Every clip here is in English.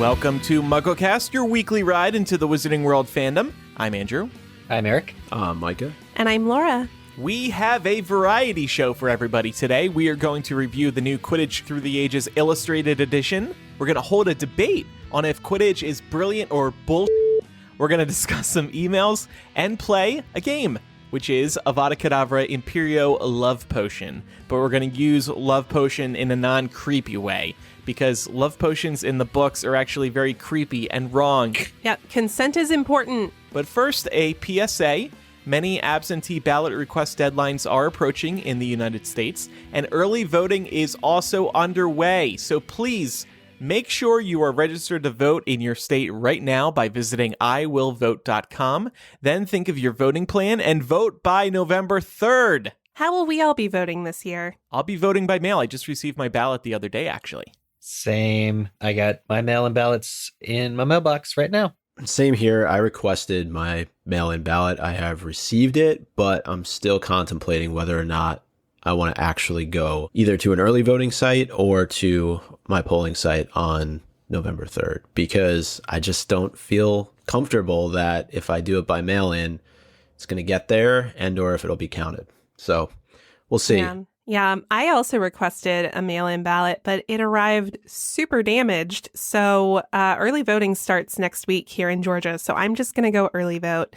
Welcome to Mugglecast, your weekly ride into the Wizarding World fandom. I'm Andrew. I'm Eric. Micah. And I'm Laura. We have a variety show for everybody today. We are going to review the new Quidditch Through the Ages Illustrated Edition. We're going to hold a debate on if Quidditch is brilliant or bullshit. We're going to discuss some emails and play a game, which is Avada Kedavra Imperio Love Potion. But we're going to use Love Potion in a non-creepy way, because love potions in the books are actually very creepy and wrong. Yeah, consent is important. But first, a PSA. Many absentee ballot request deadlines are approaching in the United States, and early voting is also underway. So please, make sure you are registered to vote in your state right now by visiting iwillvote.com. Then think of your voting plan and vote by November 3rd. How will we all be voting this year? I'll be voting by mail. I just received my ballot the other day, actually. Same. I got my mail-in ballots in my mailbox right now. Same here. I requested my mail-in ballot. I have received it, but I'm still contemplating whether or not I want to actually go either to an early voting site or to my polling site on November 3rd, because I just don't feel comfortable that if I do it by mail-in, it's going to get there and or if it'll be counted. So we'll see. Yeah, I also requested a mail-in ballot, but it arrived super damaged. So early voting starts next week here in Georgia. So I'm just going to go early vote.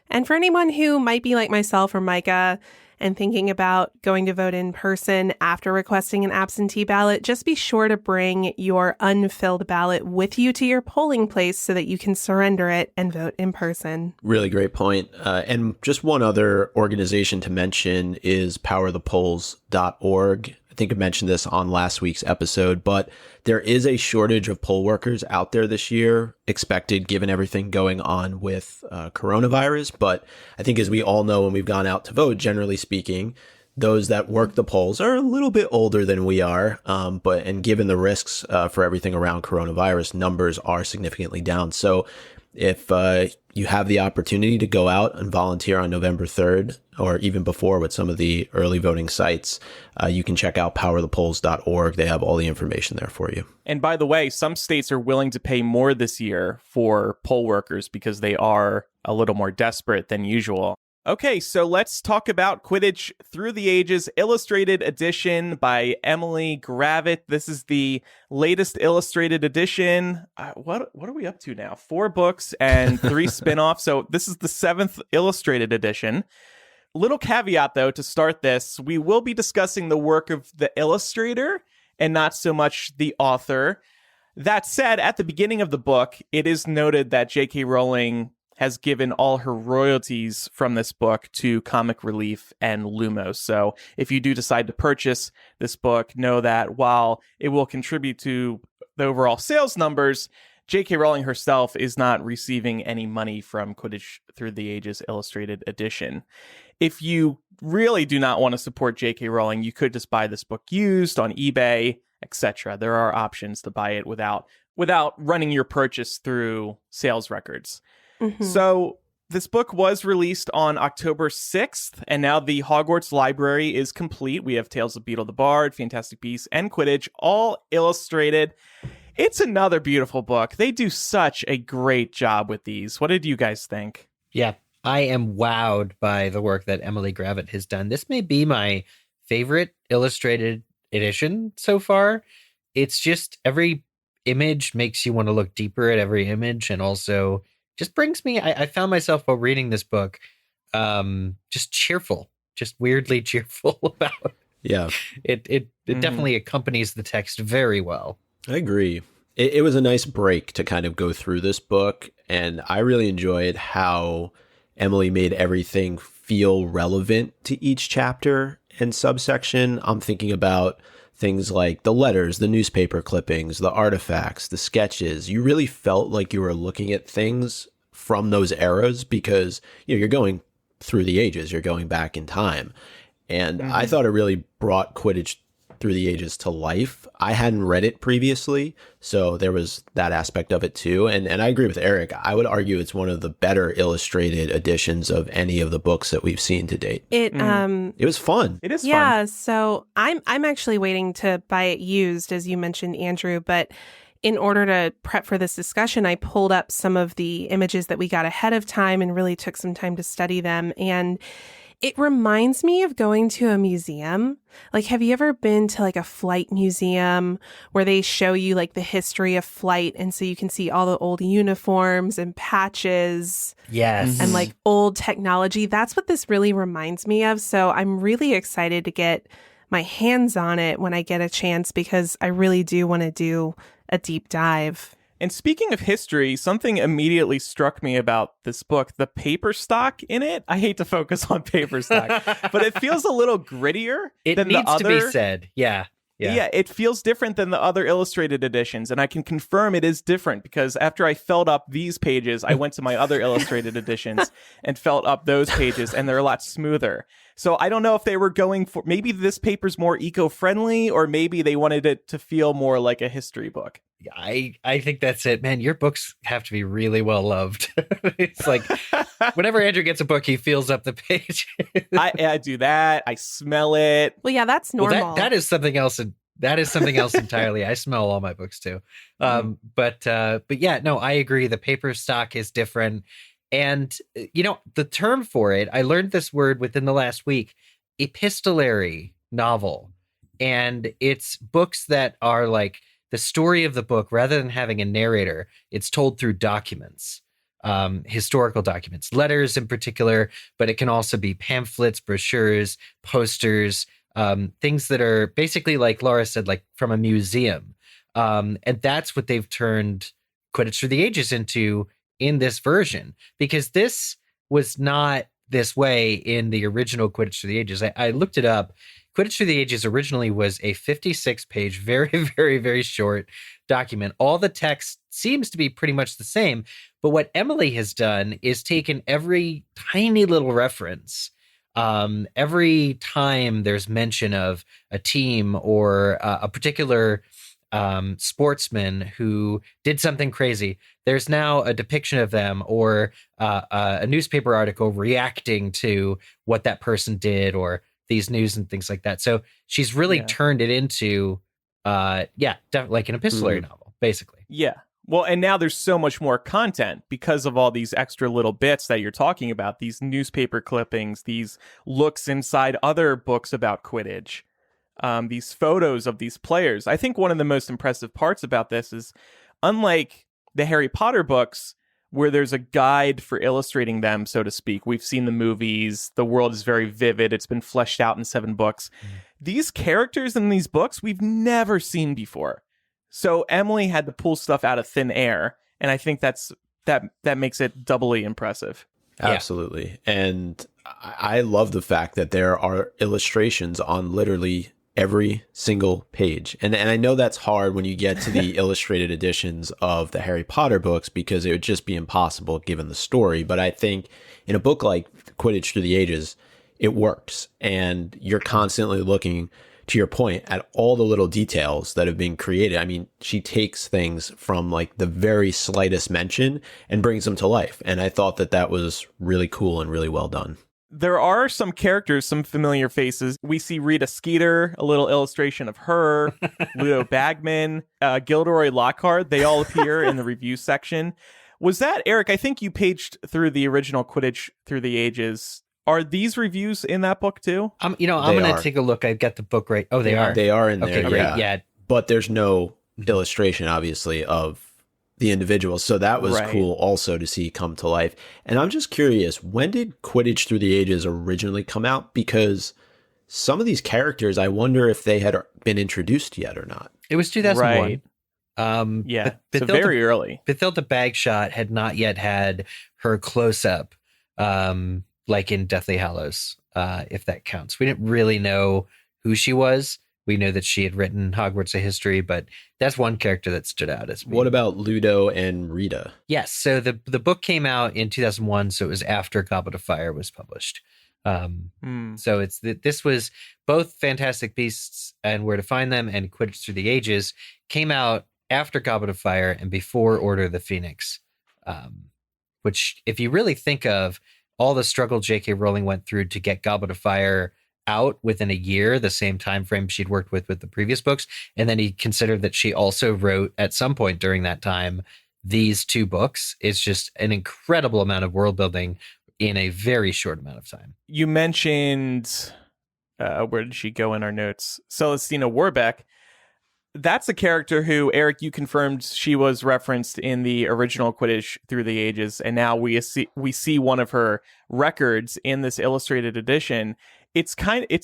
And for anyone who might be like myself or Micah and thinking about going to vote in person after requesting an absentee ballot, just be sure to bring your unfilled ballot with you to your polling place so that you can surrender it and vote in person. Really great point. And just one other organization to mention is powerthepolls.org. I think I mentioned this on last week's episode, but there is a shortage of poll workers out there this year, expected given everything going on with coronavirus. But I think, as we all know when we've gone out to vote, generally speaking, those that work the polls are a little bit older than we are. And given the risks for everything around coronavirus, numbers are significantly down. So if you have the opportunity to go out and volunteer on November 3rd, or even before with some of the early voting sites, you can check out powerthepolls.org. They have all the information there for you. And by the way, some states are willing to pay more this year for poll workers because they are a little more desperate than usual. Okay, so let's talk about Quidditch Through the Ages Illustrated Edition by Emily Gravett. This is the latest illustrated edition. What are we up to now? 4 books and 3 spin-offs. So this is the 7th illustrated edition. Little caveat, though, to start this. We will be discussing the work of the illustrator and not so much the author. That said, at the beginning of the book, it is noted that J.K. Rowling has given all her royalties from this book to Comic Relief and Lumos. So if you do decide to purchase this book, know that while it will contribute to the overall sales numbers, J.K. Rowling herself is not receiving any money from Quidditch Through the Ages Illustrated Edition. If you really do not want to support J.K. Rowling, you could just buy this book used on eBay, etc. There are options to buy it without running your purchase through sales records. Mm-hmm. So this book was released on October 6th, and now the Hogwarts library is complete. We have Tales of Beedle the Bard, Fantastic Beasts, and Quidditch, all illustrated. It's another beautiful book. They do such a great job with these. What did you guys think? Yeah, I am wowed by the work that Emily Gravett has done. This may be my favorite illustrated edition so far. It's just every image makes you want to look deeper at every image, and also just brings me, I found myself while reading this book, just cheerful, just weirdly cheerful about. Yeah. It definitely accompanies the text very well. I agree. It was a nice break to kind of go through this book, and I really enjoyed how Emily made everything feel relevant to each chapter and subsection. I'm thinking about things like the letters, the newspaper clippings, the artifacts, the sketches. You really felt like you were looking at things from those eras because you're going through the ages, you're going back in time. And I thought it really brought Quidditch Through the Ages to life. I hadn't read it previously, so there was that aspect of it too. And I agree with Eric. I would argue it's one of the better illustrated editions of any of the books that we've seen to date. It was fun. It is fun. Yeah, so I'm actually waiting to buy it used, as you mentioned, Andrew, but in order to prep for this discussion, I pulled up some of the images that we got ahead of time and really took some time to study them. And it reminds me of going to a museum. Like, have you ever been to like a flight museum where they show you like the history of flight? And so you can see all the old uniforms and patches. Yes. And like old technology. That's what this really reminds me of. So I'm really excited to get my hands on it when I get a chance, because I really do want to do a deep dive. And speaking of history, something immediately struck me about this book, the paper stock in it. I hate to focus on paper stock, but it feels a little grittier than the other. It needs to be said. Yeah. Yeah, it feels different than the other illustrated editions. And I can confirm it is different, because after I filled up these pages, I went to my other illustrated editions and filled up those pages, and they're a lot smoother. So I don't know if they were going for, maybe this paper's more eco-friendly, or maybe they wanted it to feel more like a history book. I think that's it, man. Your books have to be really well loved. It's like whenever Andrew gets a book, he fills up the page. I do that. I smell it. Well, yeah, that's normal. Well, that is something else. That is something else entirely. I smell all my books too. But yeah, no, I agree. The paper stock is different. And, the term for it, I learned this word within the last week, epistolary novel. And it's books that are like the story of the book, rather than having a narrator, it's told through documents, historical documents, letters in particular, but it can also be pamphlets, brochures, posters, things that are basically, like Laura said, like from a museum. And that's what they've turned Quidditch Through the Ages into in this version, because this was not this way in the original Quidditch Through the Ages. I looked it up. Quidditch Through the Ages originally was a 56-page, very, very, very short document. All the text seems to be pretty much the same, but what Emily has done is taken every tiny little reference. Every time there's mention of a team or a particular sportsman who did something crazy, there's now a depiction of them, or a newspaper article reacting to what that person did, or these news and things like that. So she's really turned it into, like an epistolary novel, basically. Yeah. Well, and now there's so much more content because of all these extra little bits that you're talking about, these newspaper clippings, these looks inside other books about Quidditch, these photos of these players. I think one of the most impressive parts about this is, unlike the Harry Potter books, where there's a guide for illustrating them, so to speak. We've seen the movies. The world is very vivid. It's been fleshed out in 7 books. These characters in these books we've never seen before. So Emily had to pull stuff out of thin air, and I think that makes it doubly impressive. Absolutely. And I love the fact that there are illustrations on literally every single page. And I know that's hard when you get to the illustrated editions of the Harry Potter books, because it would just be impossible given the story. But I think in a book like Quidditch Through the Ages, it works. And you're constantly looking, to your point, at all the little details that have been created. I mean, she takes things from like the very slightest mention and brings them to life. And I thought that was really cool and really well done. There are some characters, some familiar faces. We see Rita Skeeter, a little illustration of her, Ludo Bagman, Gilderoy Lockhart. They all appear in the review section. Was that, Eric, I think you paged through the original Quidditch Through the Ages. Are these reviews in that book too? I'm going to take a look. I've got the book right. Oh, they are. They are in there, okay, great. Yeah. But there's no illustration, obviously, of the individuals. So that was cool also to see come to life. And I'm just curious, when did Quidditch Through the Ages originally come out? Because some of these characters, I wonder if they had been introduced yet or not. It was 2001. Right. So very early. Bathilda Bagshot had not yet had her close-up, like in Deathly Hallows, if that counts. We didn't really know who she was. We know that she had written Hogwarts: A History, but that's one character that stood out as me. What about Ludo and Rita? Yes, so the book came out in 2001, so it was after Goblet of Fire was published. So this was both Fantastic Beasts and Where to Find Them and Quidditch Through the Ages came out after Goblet of Fire and before Order of the Phoenix, which, if you really think of all the struggle J.K. Rowling went through to get Goblet of Fire out within a year, the same time frame she'd worked with the previous books. And then he considered that she also wrote at some point during that time these 2 books. It's just an incredible amount of world building in a very short amount of time. You mentioned, where did she go in our notes? Celestina Warbeck. That's a character who, Eric, you confirmed she was referenced in the original Quidditch Through the Ages, and now we see one of her records in this illustrated edition. It's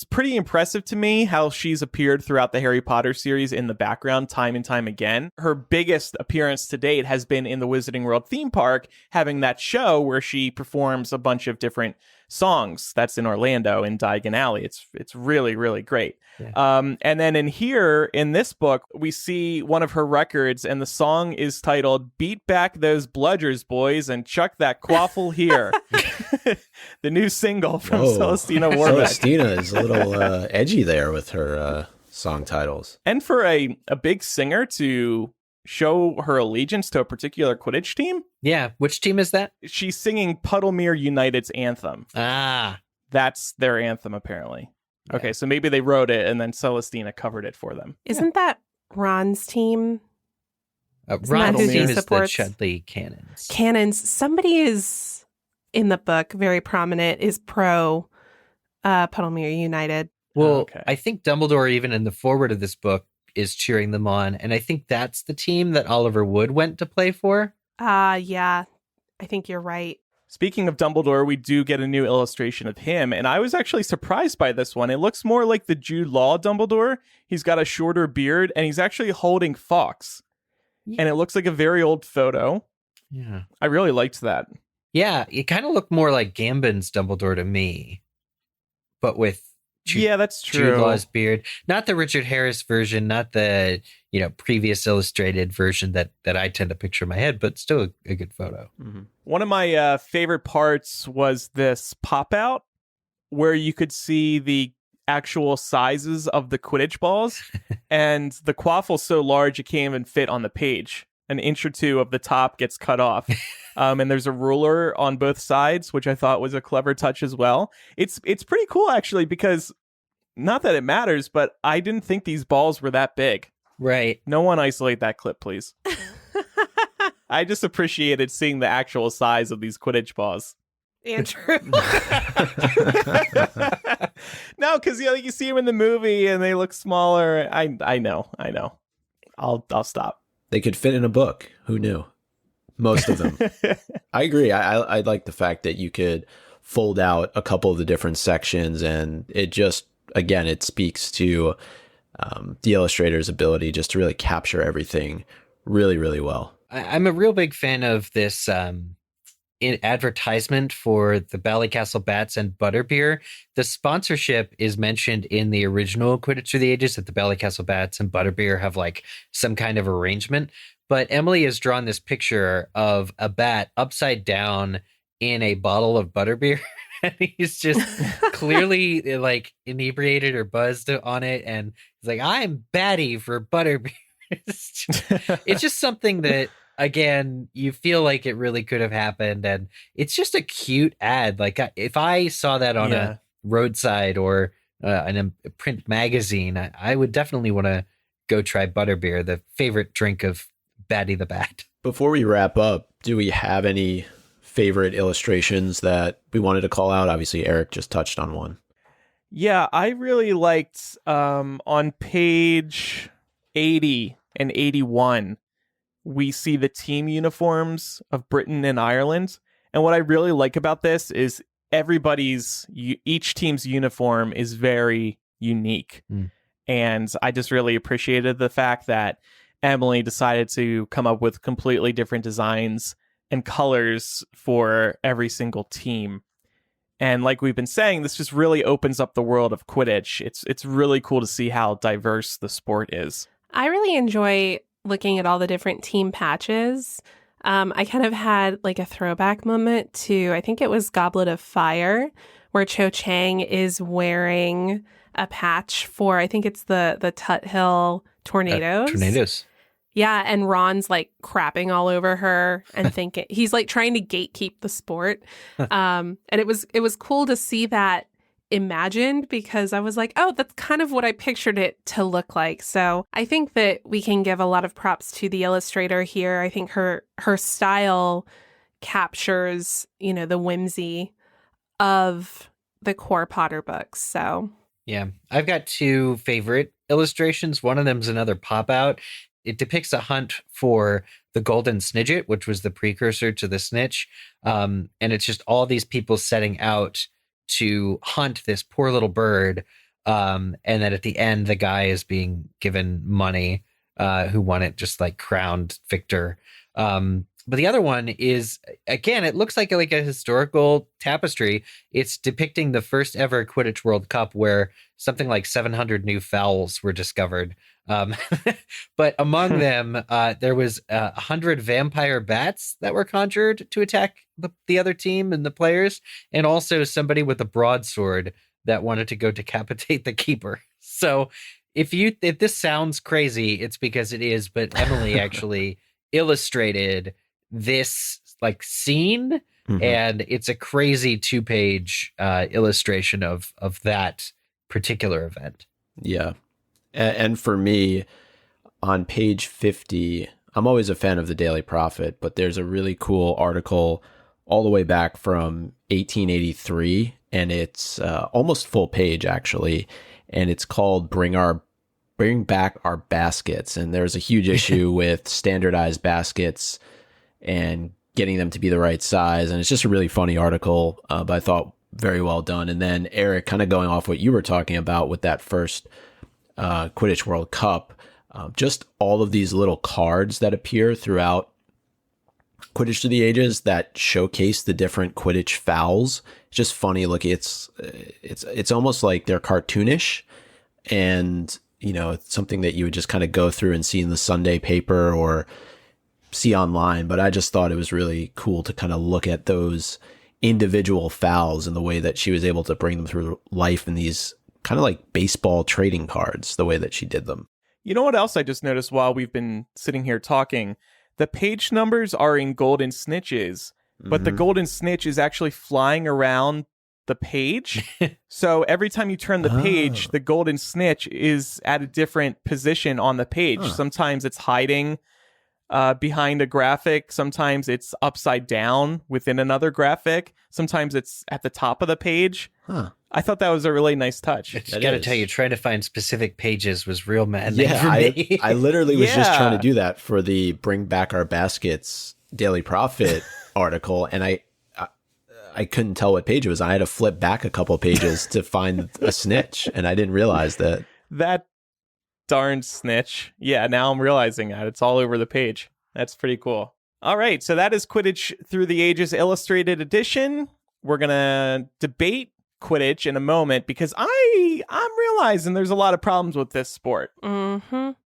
pretty impressive to me how she's appeared throughout the Harry Potter series in the background time and time again. Her biggest appearance to date has been in the Wizarding World theme park, having that show where she performs a bunch of different songs. That's in Orlando in Diagon Alley. It's really, really great. Yeah. And then in this book, we see one of her records, and the song is titled "Beat Back Those Bludgers, Boys, and Chuck That Quaffle Here." The new single from Celestina Warbeck. Celestina is a little edgy there with her song titles. And for a big singer to show her allegiance to a particular Quidditch team. Yeah. Which team is that? She's singing Puddlemere United's anthem. Ah. That's their anthem, apparently. Yeah. Okay, so maybe they wrote it and then Celestina covered it for them. Isn't that Ron's team? Ron's team is the Chudley Cannons. Cannons. Somebody is in the book, very prominent, is pro Puddlemere United. Well, okay. I think Dumbledore, even in the foreword of this book, is cheering them on. And I think that's the team that Oliver Wood went to play for. Yeah, I think you're right. Speaking of Dumbledore, we do get a new illustration of him, and I was actually surprised by this one. It looks more like the Jude Law Dumbledore. He's got a shorter beard, and he's actually holding Fawkes. Yeah. And it looks like a very old photo. Yeah. I really liked that. Yeah, it kind of looked more like Gambon's Dumbledore to me, but with that's true. Jude Law's beard. Not the Richard Harris version, not the previous illustrated version that I tend to picture in my head, but still a good photo. Mm-hmm. One of my favorite parts was this pop-out where you could see the actual sizes of the Quidditch balls, and the quaffle's so large it can't even fit on the page. An inch or two of the top gets cut off. And there's a ruler on both sides, which I thought was a clever touch as well. It's pretty cool, actually, because not that it matters, but I didn't think these balls were that big. Right. No one isolate that clip, please. I just appreciated seeing the actual size of these Quidditch balls. Andrew. No, because you see them in the movie and they look smaller. I know. I'll stop. They could fit in a book. Who knew? Most of them. I agree. I like the fact that you could fold out a couple of the different sections, and it just, again, it speaks to the illustrator's ability just to really capture everything really, really well. I'm a real big fan of this advertisement for the Ballycastle Bats and Butterbeer. The sponsorship is mentioned in the original Quidditch Through the Ages that the Ballycastle Bats and Butterbeer have like some kind of arrangement. But Emily has drawn this picture of a bat upside down in a bottle of butterbeer. And he's just clearly like inebriated or buzzed on it. And he's like, I'm batty for butterbeer. It's just something that, again, you feel like it really could have happened. And it's just a cute ad. Like if I saw that on a roadside or in a print magazine, I would definitely want to go try butterbeer, the favorite drink of Batty the Bat. Before we wrap up, do we have any favorite illustrations that we wanted to call out? Obviously, Eric just touched on one. Yeah, I really liked on page 80 and 81, we see the team uniforms of Britain and Ireland. And what I really like about this is each team's uniform is very unique. And I just really appreciated the fact that Emily decided to come up with completely different designs and colors for every single team. And like we've been saying, this just really opens up the world of Quidditch. It's really cool to see how diverse the sport is. I really enjoy looking at all the different team patches. I kind of had like a throwback moment to, I think it was Goblet of Fire, where Cho Chang is wearing a patch for, I think it's the Tut Hill Tornadoes. Tornadoes. Yeah, and Ron's like crapping all over her and thinking he's like trying to gatekeep the sport. And it was cool to see that imagined because I was like, oh, that's kind of what I pictured it to look like. So I think that we can give a lot of props to the illustrator here. I think her style captures, the whimsy of the core Potter books. So yeah, I've got two favorite illustrations. One of them's another pop out. It depicts a hunt for the golden snidget, which was the precursor to the snitch. And it's just all these people setting out to hunt this poor little bird. And then at the end, the guy is being given money, who won it, just like crowned victor. But the other one is, again, it looks like a historical tapestry. It's depicting the first ever Quidditch World Cup where something like 700 new fouls were discovered. But among them, there was 100 vampire bats that were conjured to attack the other team and the players, and also somebody with a broadsword that wanted to go decapitate the keeper. So if this sounds crazy, it's because it is, but Emily actually illustrated this scene, and it's a crazy 2-page illustration of that particular event. Yeah. And for me, on page 50, I'm always a fan of the Daily Prophet, but there's a really cool article all the way back from 1883, and it's almost full page, actually, and it's called Bring Back Our Baskets. And there's a huge issue with standardized baskets and getting them to be the right size. And it's just a really funny article, but I thought very well done. And then Eric, kind of going off what you were talking about with that first Quidditch World Cup, just all of these little cards that appear throughout Quidditch Through the Ages that showcase the different Quidditch fouls. It's just funny. Look, it's almost like they're cartoonish, and it's something that you would just kind of go through and see in the Sunday paper or see online. But I just thought it was really cool to kind of look at those individual fouls and the way that she was able to bring them through life in these kind of like baseball trading cards, the way that she did them. You know what else I just noticed while we've been sitting here talking? The page numbers are in golden snitches, but the golden snitch is actually flying around the page. So every time you turn the page, the golden snitch is at a different position on the page. Sometimes it's hiding behind a graphic. Sometimes it's upside down within another graphic. Sometimes it's at the top of the page. I thought that was a really nice touch. I got to tell you, trying to find specific pages was real maddening for me. I literally was just trying to do that for the Bring Back Our Baskets Daily Prophet article, and I couldn't tell what page it was. I had to flip back a couple pages to find a snitch, and I didn't realize that. That darn snitch. Yeah, now I'm realizing that. It's all over the page. That's pretty cool. All right, so that is Quidditch Through the Ages Illustrated Edition. We're going to debate Quidditch in a moment because I'm realizing there's a lot of problems with this sport.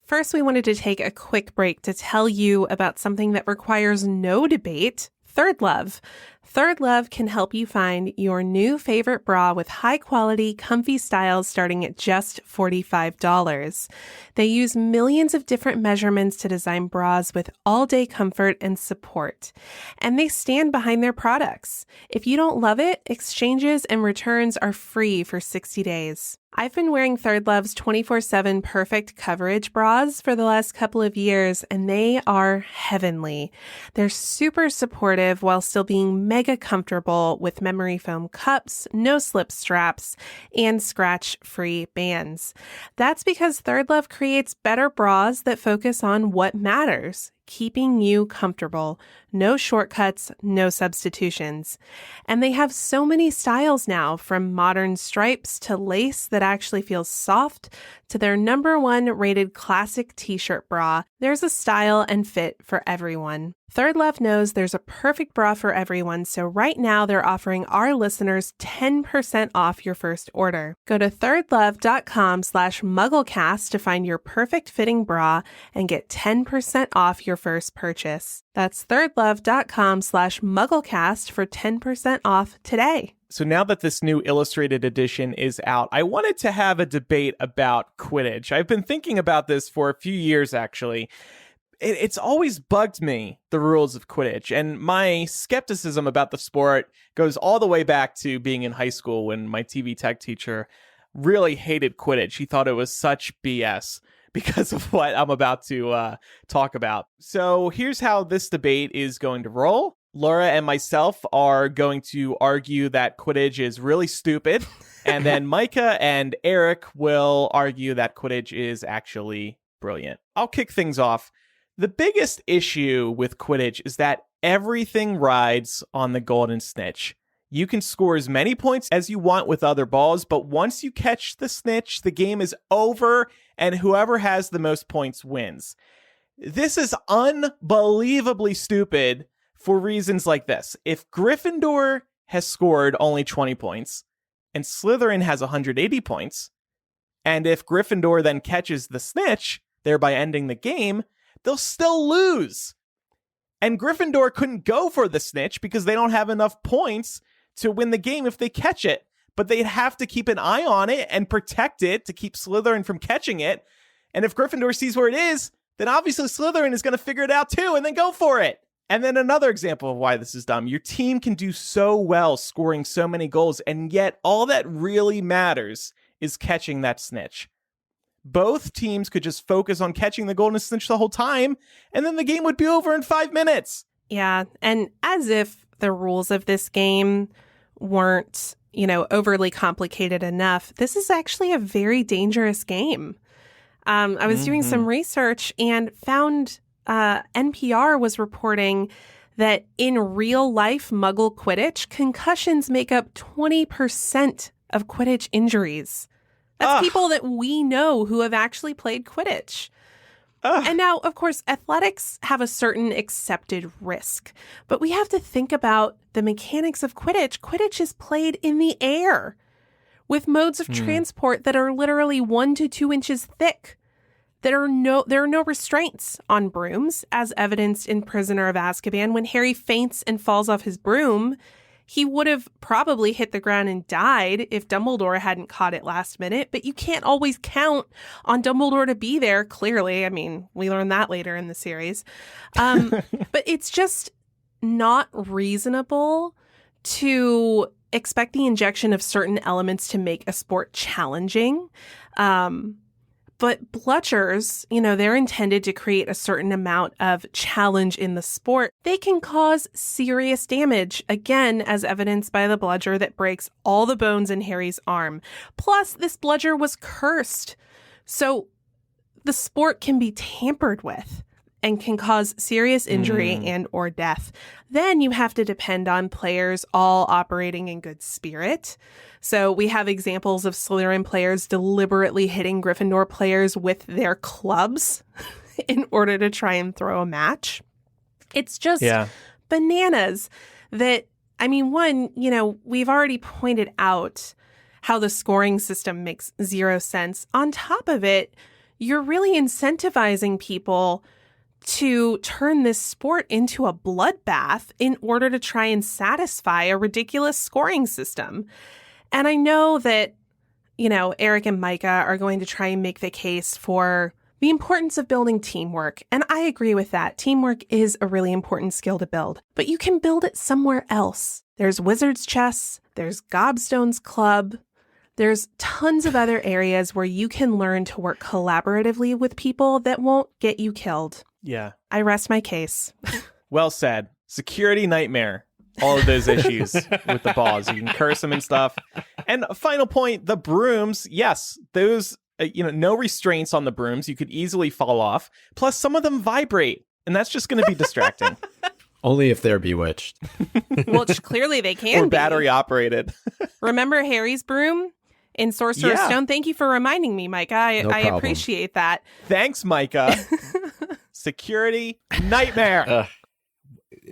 First, we wanted to take a quick break to tell you about something that requires no debate: Third Love. Third Love can help you find your new favorite bra with high-quality, comfy styles starting at just $45. They use millions of different measurements to design bras with all-day comfort and support. And they stand behind their products. If you don't love it, exchanges and returns are free for 60 days. I've been wearing Third Love's 24/7 perfect coverage bras for the last couple of years, and they are heavenly. They're super supportive while still being mega comfortable with memory foam cups, no slip straps, and scratch-free bands. That's because Third Love creates better bras that focus on what matters: keeping you comfortable. No shortcuts, no substitutions. And they have so many styles now, from modern stripes to lace that actually feels soft to their #1 rated classic t-shirt bra. There's a style and fit for everyone. Third Love knows there's a perfect bra for everyone, so right now they're offering our listeners 10% off your first order. Go to thirdlove.com/mugglecast to find your perfect fitting bra and get 10% off your first purchase. That's thirdlove.com/mugglecast for 10% off today. So now that this new illustrated edition is out, I wanted to have a debate about Quidditch. I've been thinking about this for a few years, actually. It's always bugged me, the rules of Quidditch, and my skepticism about the sport goes all the way back to being in high school when my TV tech teacher really hated Quidditch. He thought it was such BS because of what I'm about to talk about. So here's how this debate is going to roll. Laura and myself are going to argue that Quidditch is really stupid, and then Micah and Eric will argue that Quidditch is actually brilliant. I'll kick things off. The biggest issue with Quidditch is that everything rides on the golden snitch. You can score as many points as you want with other balls, but once you catch the snitch, the game is over, and whoever has the most points wins. This is unbelievably stupid for reasons like this. If Gryffindor has scored only 20 points, and Slytherin has 180 points, and if Gryffindor then catches the snitch, thereby ending the game, they'll still lose. And Gryffindor couldn't go for the snitch because they don't have enough points to win the game if they catch it. But they'd have to keep an eye on it and protect it to keep Slytherin from catching it. And if Gryffindor sees where it is, then obviously Slytherin is going to figure it out too and then go for it. And then another example of why this is dumb. Your team can do so well scoring so many goals, and yet all that really matters is catching that snitch. Both teams could just focus on catching the golden snitch the whole time, and then the game would be over in 5 minutes. Yeah, and as if the rules of this game weren't, overly complicated enough, this is actually a very dangerous game. I was doing some research and found NPR was reporting that in real life Muggle Quidditch, concussions make up 20% of Quidditch injuries. That's people that we know who have actually played Quidditch. And now, of course, athletics have a certain accepted risk, but we have to think about the mechanics of Quidditch. Quidditch is played in the air with modes of transport that are literally 1 to 2 inches thick. There are no restraints on brooms, as evidenced in Prisoner of Azkaban. When Harry faints and falls off his broom, he would have probably hit the ground and died if Dumbledore hadn't caught it last minute, but you can't always count on Dumbledore to be there, clearly. I mean, we learned that later in the series. But it's just not reasonable to expect the injection of certain elements to make a sport challenging. But bludgers, they're intended to create a certain amount of challenge in the sport. They can cause serious damage, again, as evidenced by the bludger that breaks all the bones in Harry's arm. Plus, this bludger was cursed. So the sport can be tampered with and can cause serious injury and or death. Then you have to depend on players all operating in good spirit. So we have examples of Slytherin players deliberately hitting Gryffindor players with their clubs in order to try and throw a match. It's just bananas that, one, we've already pointed out how the scoring system makes zero sense. On top of it, you're really incentivizing people to turn this sport into a bloodbath in order to try and satisfy a ridiculous scoring system. And I know that, Eric and Micah are going to try and make the case for the importance of building teamwork. And I agree with that. Teamwork is a really important skill to build, but you can build it somewhere else. There's Wizard's Chess, there's Gobstone's Club, there's tons of other areas where you can learn to work collaboratively with people that won't get you killed. Yeah. I rest my case. Well said. Security nightmare. All of those issues with the balls. You can curse them and stuff. And a final point, the brooms. Yes, those, no restraints on the brooms. You could easily fall off. Plus, some of them vibrate. And that's just going to be distracting. Only if they're bewitched. Which clearly they can or be. battery operated. Remember Harry's broom in Sorcerer's Stone? Thank you for reminding me, Micah. I appreciate that. Thanks, Micah. Security nightmare.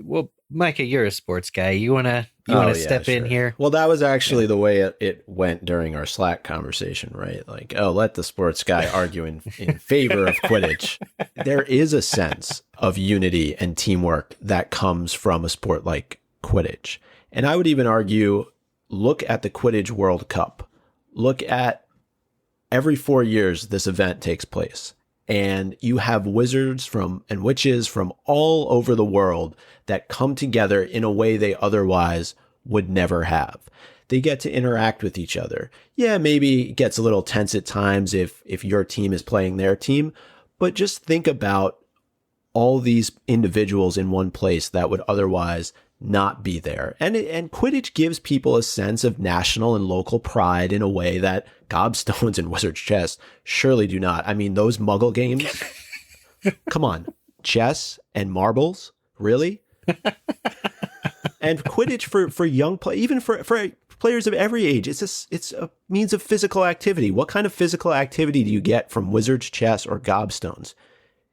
Well, Micah, you're a sports guy. You wanna step in here? Well, that was actually the way it went during our Slack conversation, right? Like, let the sports guy argue in favor of Quidditch. There is a sense of unity and teamwork that comes from a sport like Quidditch. And I would even argue, look at the Quidditch World Cup. Look at every 4 years this event takes place. and you have wizards and witches from all over the world that come together in a way they otherwise would never have. They get to interact with each other. Yeah, maybe it gets a little tense at times if your team is playing their team, but just think about all these individuals in one place that would otherwise not be there. And Quidditch gives people a sense of national and local pride in a way that gobstones and wizard's chess surely do not. I mean, those Muggle games, come on, chess and marbles, really? And Quidditch for young play, even for players of every age, it's a means of physical activity. What kind of physical activity do you get from wizard's chess or gobstones?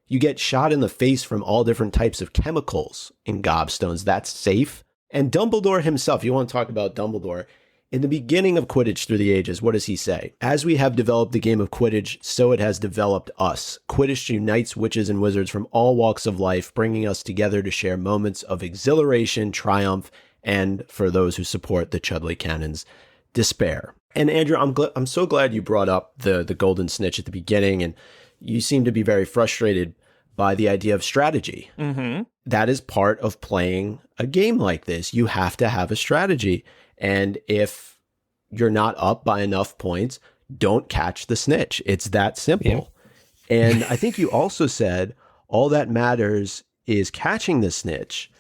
You get shot in the face from all different types of chemicals in gobstones. That's safe. And Dumbledore himself, you want to talk about Dumbledore, in the beginning of Quidditch Through the Ages, what does he say? As we have developed the game of Quidditch, so it has developed us. Quidditch unites witches and wizards from all walks of life, bringing us together to share moments of exhilaration, triumph, and for those who support the Chudley Cannons, despair. And Andrew, I'm so glad you brought up the golden snitch at the beginning, and you seem to be very frustrated by the idea of strategy. Mm-hmm. That is part of playing a game like this. You have to have a strategy. And if you're not up by enough points, don't catch the snitch. It's that simple. Yeah. And I think you also said all that matters is catching the snitch.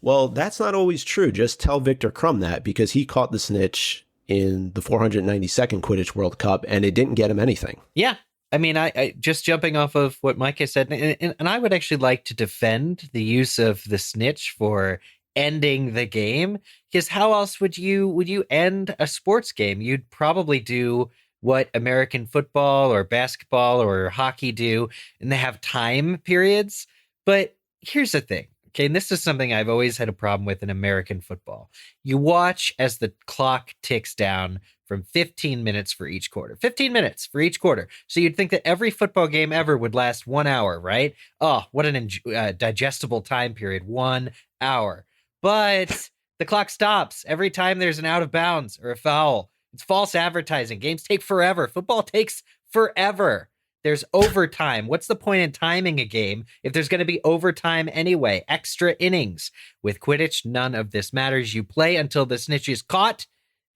Well, that's not always true. Just tell Victor Crumb that, because he caught the snitch in the 492nd Quidditch World Cup and it didn't get him anything. Yeah. I mean, I just jumping off of what Mike has said, and I would actually like to defend the use of the snitch for ending the game, because how else would you end a sports game? You'd probably do what American football or basketball or hockey do, and they have time periods. But here's the thing. Okay, and this is something I've always had a problem with in American football. You watch as the clock ticks down from 15 minutes for each quarter. 15 minutes for each quarter. So you'd think that every football game ever would last 1 hour, right? Oh, what an digestible time period. 1 hour. But the clock stops every time there's an out of bounds or a foul. It's false advertising. Games take forever. Football takes forever. There's overtime. What's the point in timing a game if there's going to be overtime anyway? Extra innings. With Quidditch, none of this matters. You play until the snitch is caught,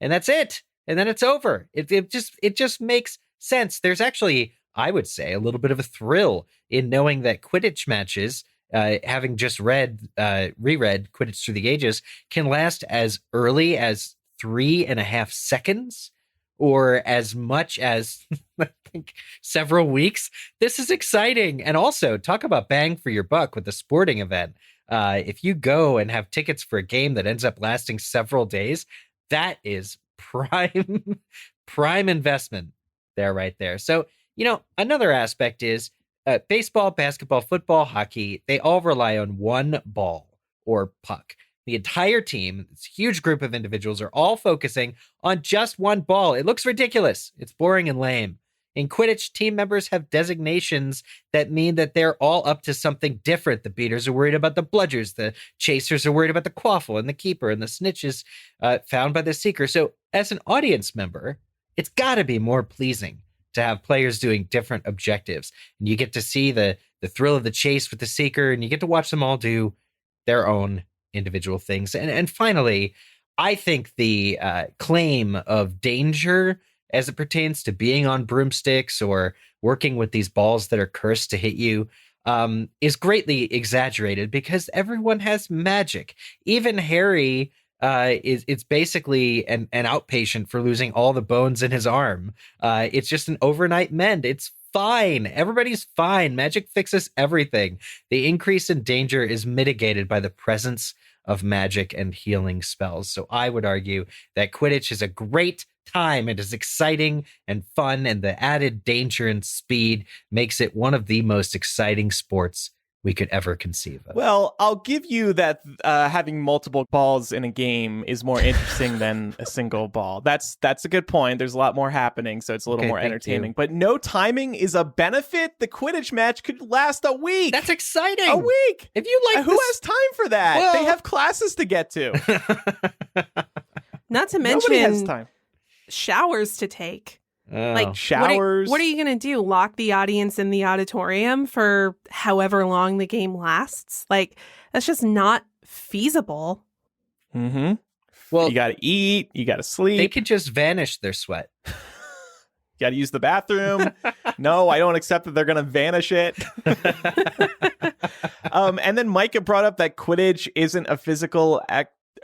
and that's it. And then it's over. It just makes sense. There's actually, I would say, a little bit of a thrill in knowing that Quidditch matches, having just reread Quidditch Through the Ages, can last as early as 3.5 seconds. Or as much as, I think, several weeks. This is exciting. And also, talk about bang for your buck with a sporting event. If you go and have tickets for a game that ends up lasting several days, that is prime investment there, right there. So, another aspect is baseball, basketball, football, hockey, they all rely on one ball or puck. The entire team, this huge group of individuals, are all focusing on just one ball. It looks ridiculous. It's boring and lame. In Quidditch, team members have designations that mean that they're all up to something different. The beaters are worried about the bludgers. The chasers are worried about the quaffle and the keeper, and the snitch is found by the seeker. So as an audience member, it's got to be more pleasing to have players doing different objectives. And you get to see the thrill of the chase with the seeker, and you get to watch them all do their own individual things. And finally, I think the claim of danger as it pertains to being on broomsticks or working with these balls that are cursed to hit you is greatly exaggerated, because everyone has magic. Even Harry it's basically an outpatient for losing all the bones in his arm. It's just an overnight mend. It's fine. Everybody's fine. Magic fixes everything. The increase in danger is mitigated by the presence of magic and healing spells. So I would argue that Quidditch is a great time. It is exciting and fun, and the added danger and speed makes it one of the most exciting sports we could ever conceive of. Well, I'll give you that having multiple balls in a game is more interesting than a single ball. That's a good point. There's a lot more happening, so it's a little more entertaining. But no timing is a benefit. The Quidditch match could last a week. That's exciting. A week. If you like, who has time for that? Well, they have classes to get to. Not to mention, nobody has time. Showers to take. Like showers. What are you going to do? Lock the audience in the auditorium for however long the game lasts? Like, that's just not feasible. Mm-hmm. Well, you got to eat. You got to sleep. they could just vanish their sweat. Got to use the bathroom. No, I don't accept that they're going to vanish it. And then Micah brought up that Quidditch isn't a physical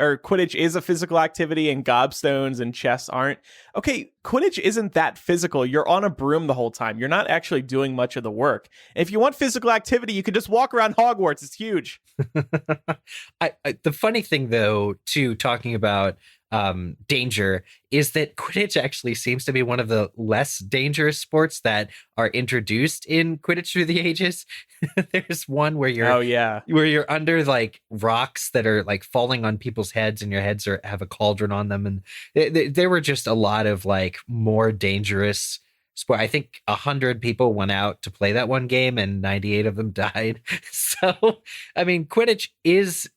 or Quidditch is a physical activity and gobstones and chess aren't. Okay, Quidditch isn't that physical. You're on a broom the whole time. You're not actually doing much of the work. If you want physical activity, you could just walk around Hogwarts. It's huge. The funny thing, though, too, talking about danger, is that Quidditch actually seems to be one of the less dangerous sports that are introduced in Quidditch Through the Ages. There's one where you're under like rocks that are like falling on people's heads, and your heads have a cauldron on them, and there were just a lot of like more dangerous sport. I think 100 people went out to play that one game, and 98 of them died. So, I mean, Quidditch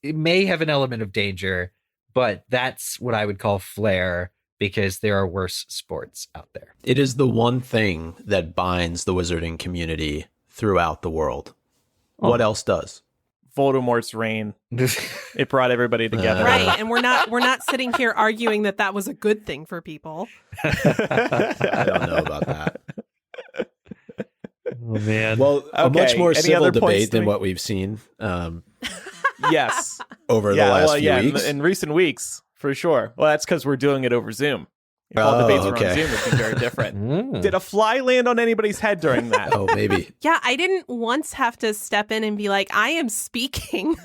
may have an element of danger, but that's what I would call flair, because there are worse sports out there. It is the one thing that binds the wizarding community throughout the world. What else does? Voldemort's reign. It brought everybody together. Right, and we're not sitting here arguing that was a good thing for people. I don't know about that. Oh, man. Well, a much more Any civil other points debate to than make? what we've seen Yes. over the last few weeks. In recent weeks, for sure. Well, that's because we're doing it over Zoom. If all debates were on Zoom, it'd be very different. Did a fly land on anybody's head during that? Oh, maybe. Yeah, I didn't once have to step in and be like, I am speaking.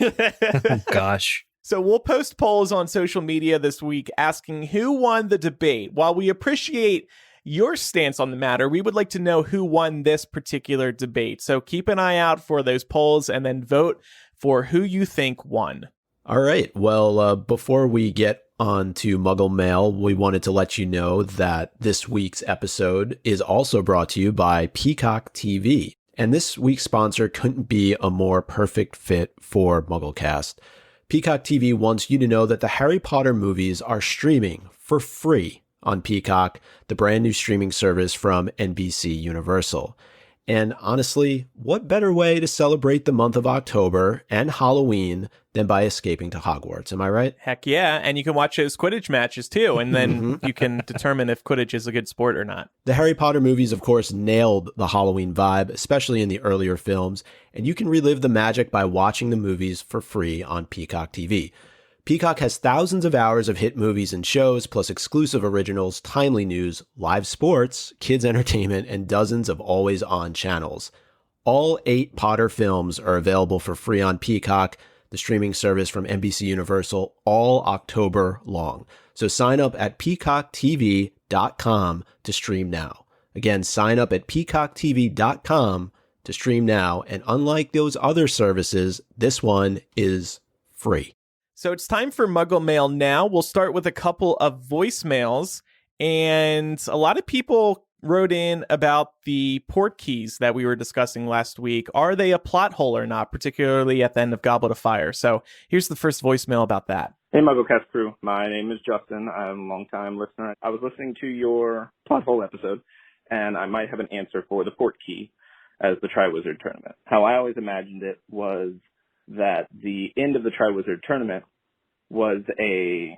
Oh, gosh. So we'll post polls on social media this week asking who won the debate. While we appreciate your stance on the matter, we would like to know who won this particular debate. So keep an eye out for those polls and then vote for who you think won. All right. Well, before we get on to Muggle Mail, we wanted to let you know that this week's episode is also brought to you by Peacock TV. And this week's sponsor couldn't be a more perfect fit for Mugglecast. Peacock TV wants you to know that the Harry Potter movies are streaming for free on Peacock, the brand new streaming service from NBC Universal. And honestly, what better way to celebrate the month of October and Halloween than by escaping to Hogwarts? Am I right? Heck yeah. And you can watch those Quidditch matches too. And then you can determine if Quidditch is a good sport or not. The Harry Potter movies, of course, nailed the Halloween vibe, especially in the earlier films. And you can relive the magic by watching the movies for free on Peacock TV. Peacock has thousands of hours of hit movies and shows, plus exclusive originals, timely news, live sports, kids entertainment, and dozens of always-on channels. All 8 Potter films are available for free on Peacock, the streaming service from NBC Universal, all October long. So sign up at peacocktv.com to stream now. Again, sign up at peacocktv.com to stream now. And unlike those other services, this one is free. So it's time for Muggle Mail now. We'll start with a couple of voicemails. And a lot of people wrote in about the port keys that we were discussing last week. Are they a plot hole or not, particularly at the end of Goblet of Fire? So here's the first voicemail about that. Hey, Mugglecast crew. My name is Justin. I'm a long-time listener. I was listening to your plot hole episode, and I might have an answer for the port key as the Triwizard Tournament. How I always imagined it was that the end of the Triwizard Tournament was the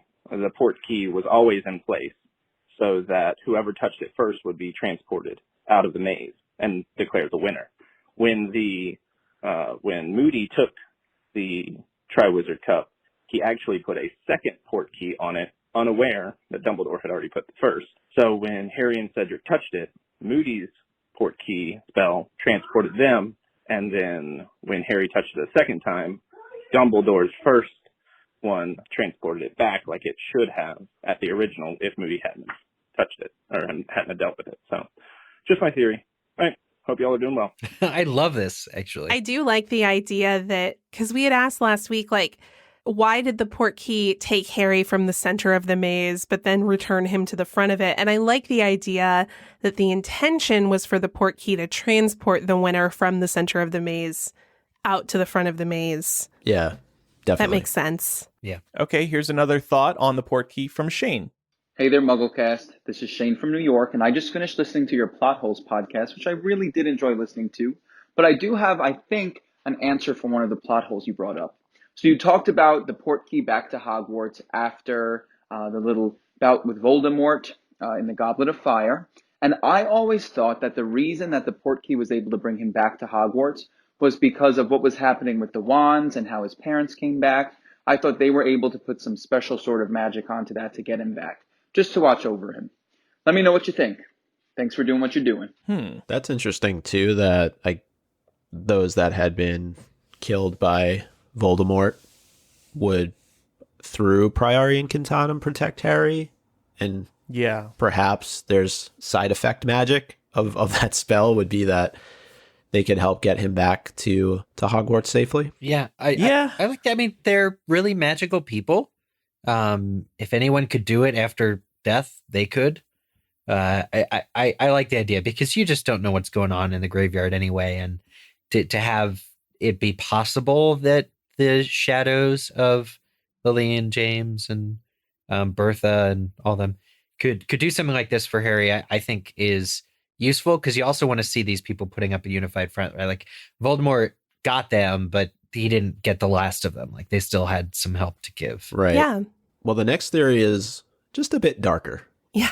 port key was always in place so that whoever touched it first would be transported out of the maze and declared the winner. When Moody took the Triwizard Cup, he actually put a second port key on it, unaware that Dumbledore had already put the first. So when Harry and Cedric touched it, Moody's port key spell transported them, and then when Harry touched it a second time, Dumbledore's first one transported it back like it should have at the original if Moody hadn't touched it or hadn't dealt with it. So just my theory. All right. Hope y'all are doing well. I love this, actually. I do like the idea that, because we had asked last week, like, why did the port key take Harry from the center of the maze, but then return him to the front of it? And I like the idea that the intention was for the port key to transport the winner from the center of the maze out to the front of the maze. Yeah, definitely. That makes sense. Yeah. Okay, here's another thought on the port key from Shane. Hey there, Mugglecast. This is Shane from New York, and I just finished listening to your Plot Holes podcast, which I really did enjoy listening to. But I do have, I think, an answer for one of the plot holes you brought up. So you talked about the portkey back to Hogwarts after the little bout with Voldemort in the Goblet of Fire. And I always thought that the reason that the portkey was able to bring him back to Hogwarts was because of what was happening with the wands and how his parents came back. I thought they were able to put some special sort of magic onto that to get him back, just to watch over him. Let me know what you think. Thanks for doing what you're doing. That's interesting, too, that those that had been killed by Voldemort would, through Priori Incantatem, protect Harry. And perhaps there's side effect magic of that spell would be that they could help get him back to Hogwarts safely. I like that. I mean, they're really magical people. If anyone could do it after death, they could. I like the idea because you just don't know what's going on in the graveyard anyway, and to have it be possible that the shadows of Lily and James and Bertha and all them could do something like this for Harry, I think is useful, because you also want to see these people putting up a unified front, right? Like Voldemort got them, but he didn't get the last of them. Like they still had some help to give. Right. Yeah. Well, the next theory is just a bit darker. Yeah.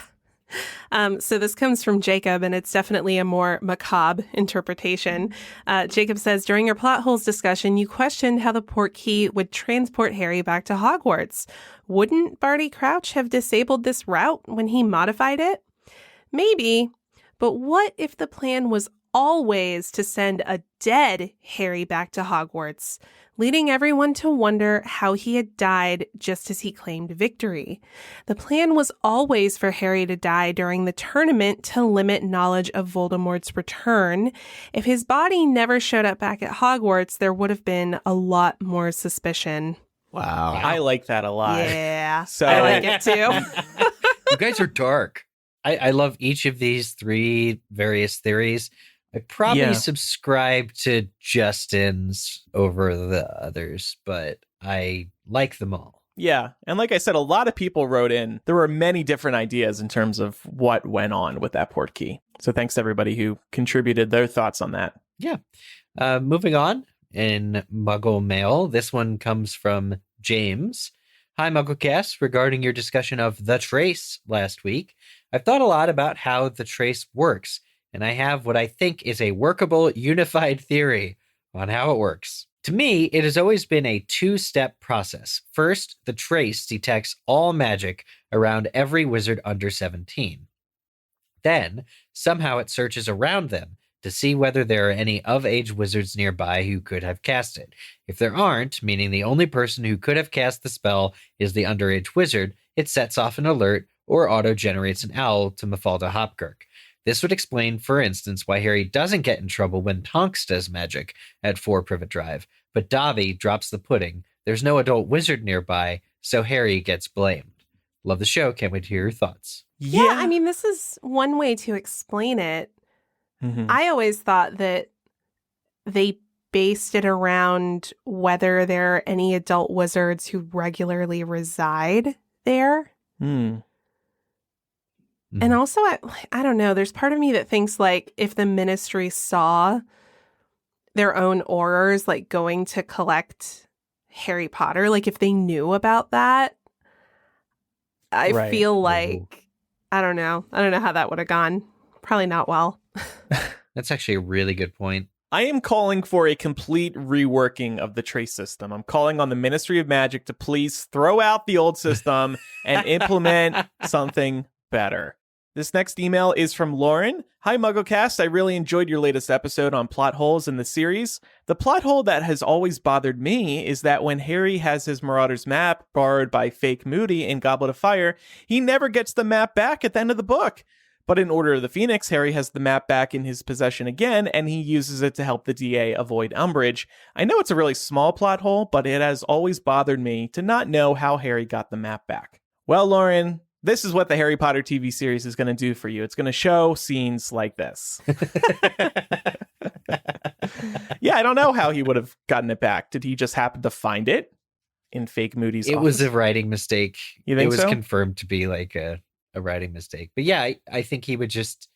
So this comes from Jacob, and it's definitely a more macabre interpretation. Jacob says, during your plot holes discussion, you questioned how the portkey would transport Harry back to Hogwarts. Wouldn't Barty Crouch have disabled this route when he modified it? Maybe, but what if the plan was always to send a dead Harry back to Hogwarts, leading everyone to wonder how he had died just as he claimed victory? The plan was always for Harry to die during the tournament to limit knowledge of Voldemort's return. If his body never showed up back at Hogwarts, there would have been a lot more suspicion. Wow. I like that a lot. Yeah, So I like it too. You guys are dark. I love each of these three various theories. I probably subscribe to Justin's over the others, but I like them all. Yeah. And like I said, a lot of people wrote in. There were many different ideas in terms of what went on with that portkey. So thanks to everybody who contributed their thoughts on that. Yeah. Moving on in Muggle Mail. This one comes from James. Hi, Mugglecast. Regarding your discussion of the trace last week, I've thought a lot about how the trace works, and I have what I think is a workable, unified theory on how it works. To me, it has always been a two-step process. First, the trace detects all magic around every wizard under 17. Then, somehow it searches around them to see whether there are any of-age wizards nearby who could have cast it. If there aren't, meaning the only person who could have cast the spell is the underage wizard, it sets off an alert or auto-generates an owl to Mafalda Hopkirk. This would explain, for instance, why Harry doesn't get in trouble when Tonks does magic at 4 Privet Drive, but Dobby drops the pudding. There's no adult wizard nearby, so Harry gets blamed. Love the show. Can't wait to hear your thoughts. Yeah, I mean, this is one way to explain it. Mm-hmm. I always thought that they based it around whether there are any adult wizards who regularly reside there. Hmm. And also, I don't know, there's part of me that thinks, like, if the Ministry saw their own Aurors, like, going to collect Harry Potter, like, if they knew about that, I feel like, I don't know how that would have gone. Probably not well. That's actually a really good point. I am calling for a complete reworking of the trace system. I'm calling on the Ministry of Magic to please throw out the old system and implement something better. This next email is from Lauren. Hi, Mugglecast. I really enjoyed your latest episode on plot holes in the series. The plot hole that has always bothered me is that when Harry has his Marauder's map borrowed by Fake Moody in Goblet of Fire, he never gets the map back at the end of the book. But in Order of the Phoenix, Harry has the map back in his possession again, and he uses it to help the DA avoid Umbridge. I know it's a really small plot hole, but it has always bothered me to not know how Harry got the map back. Well, Lauren, this is what the Harry Potter TV series is going to do for you. It's going to show scenes like this. Yeah, I don't know how he would have gotten it back. Did he just happen to find it in Fake Moody's office? It was a writing mistake. You think it was so? confirmed to be like a a writing mistake. But yeah, I think he would just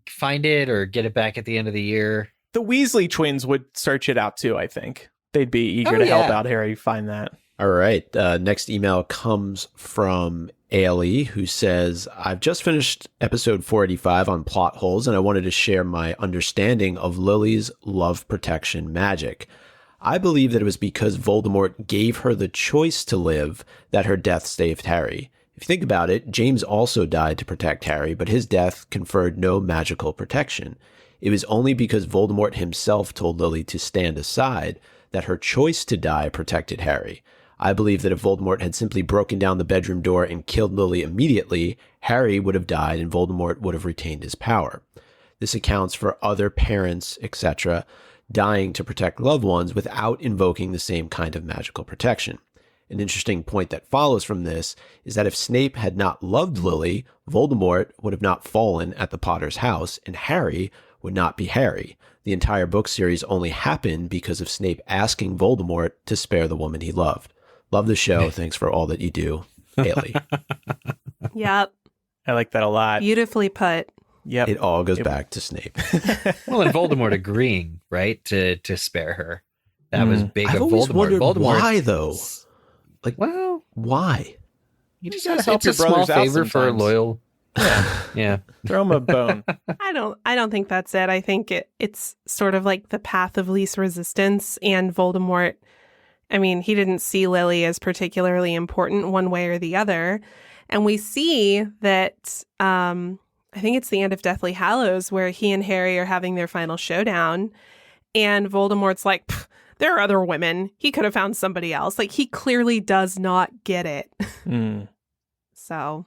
find it or get it back at the end of the year. The Weasley twins would search it out too, I think. They'd be eager to help out Harry find that. All right. Next email comes from Ailey, who says, I've just finished episode 485 on plot holes, and I wanted to share my understanding of Lily's love protection magic. I believe that it was because Voldemort gave her the choice to live that her death saved Harry. If you think about it, James also died to protect Harry, but his death conferred no magical protection. It was only because Voldemort himself told Lily to stand aside that her choice to die protected Harry. I believe that if Voldemort had simply broken down the bedroom door and killed Lily immediately, Harry would have died and Voldemort would have retained his power. This accounts for other parents, etc., dying to protect loved ones without invoking the same kind of magical protection. An interesting point that follows from this is that if Snape had not loved Lily, Voldemort would have not fallen at the Potter's house, and Harry would not be Harry. The entire book series only happened because of Snape asking Voldemort to spare the woman he loved. Love the show. Thanks for all that you do, Ailey. Yep. I like that a lot. Beautifully put. Yep. It all goes back to Snape. Well, and Voldemort agreeing, right, to spare her. That was big I've of always Voldemort. wondered Voldemort, why, though. Like, well, why? you just gotta gotta help help your a small brothers out favor for a sometimes. loyal. Yeah. Throw him a bone. I don't think that's it. I think it's sort of like the path of least resistance, and Voldemort, I mean, he didn't see Lily as particularly important one way or the other. And we see that I think it's the end of Deathly Hallows where he and Harry are having their final showdown, and Voldemort's like, there are other women. He could have found somebody else. Like, he clearly does not get it. So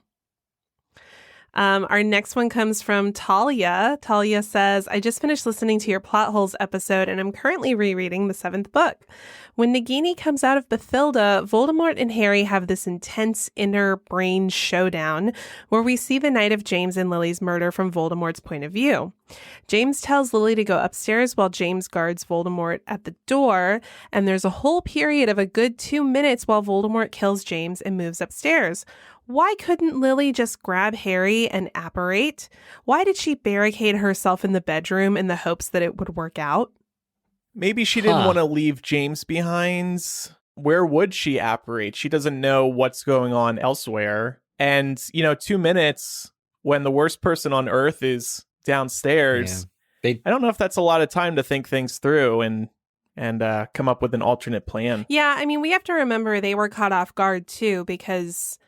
our next one comes from Talia. Talia says, I just finished listening to your Plot Holes episode, and I'm currently rereading the 7th book. When Nagini comes out of Bathilda, Voldemort and Harry have this intense inner brain showdown where we see the night of James and Lily's murder from Voldemort's point of view. James tells Lily to go upstairs while James guards Voldemort at the door, and there's a whole period of a good 2 minutes while Voldemort kills James and moves upstairs. Why couldn't Lily just grab Harry and apparate? Why did she barricade herself in the bedroom in the hopes that it would work out? Maybe she didn't want to leave James behind. Where would she apparate? She doesn't know what's going on elsewhere. And, 2 minutes when the worst person on earth is downstairs. Yeah. I don't know if that's a lot of time to think things through and come up with an alternate plan. Yeah, I mean, we have to remember they were caught off guard, too, because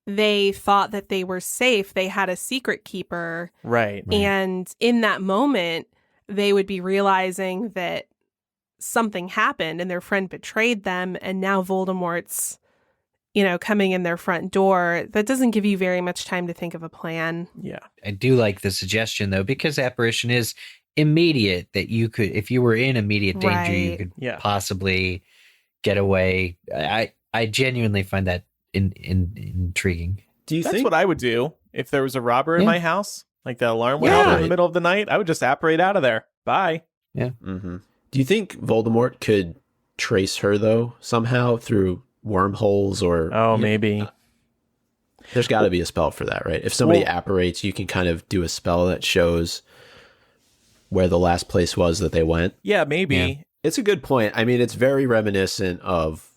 they thought that they were safe. They had a secret keeper. Right. And in that moment, they would be realizing that something happened and their friend betrayed them. And now Voldemort's, coming in their front door. That doesn't give you very much time to think of a plan. Yeah. I do like the suggestion, though, because apparition is immediate, that you could, if you were in immediate danger, you could possibly get away. I genuinely find that intriguing. Do you That's think what I would do if there was a robber in my house? Like the alarm went off in the middle of the night, I would just apparate out of there. Bye. Yeah. Mm-hmm. Do you think Voldemort could trace her, though, somehow through wormholes or... Oh, maybe. There's got to be a spell for that, right? If somebody apparates, you can kind of do a spell that shows where the last place was that they went. Yeah, maybe. Yeah. It's a good point. I mean, it's very reminiscent of,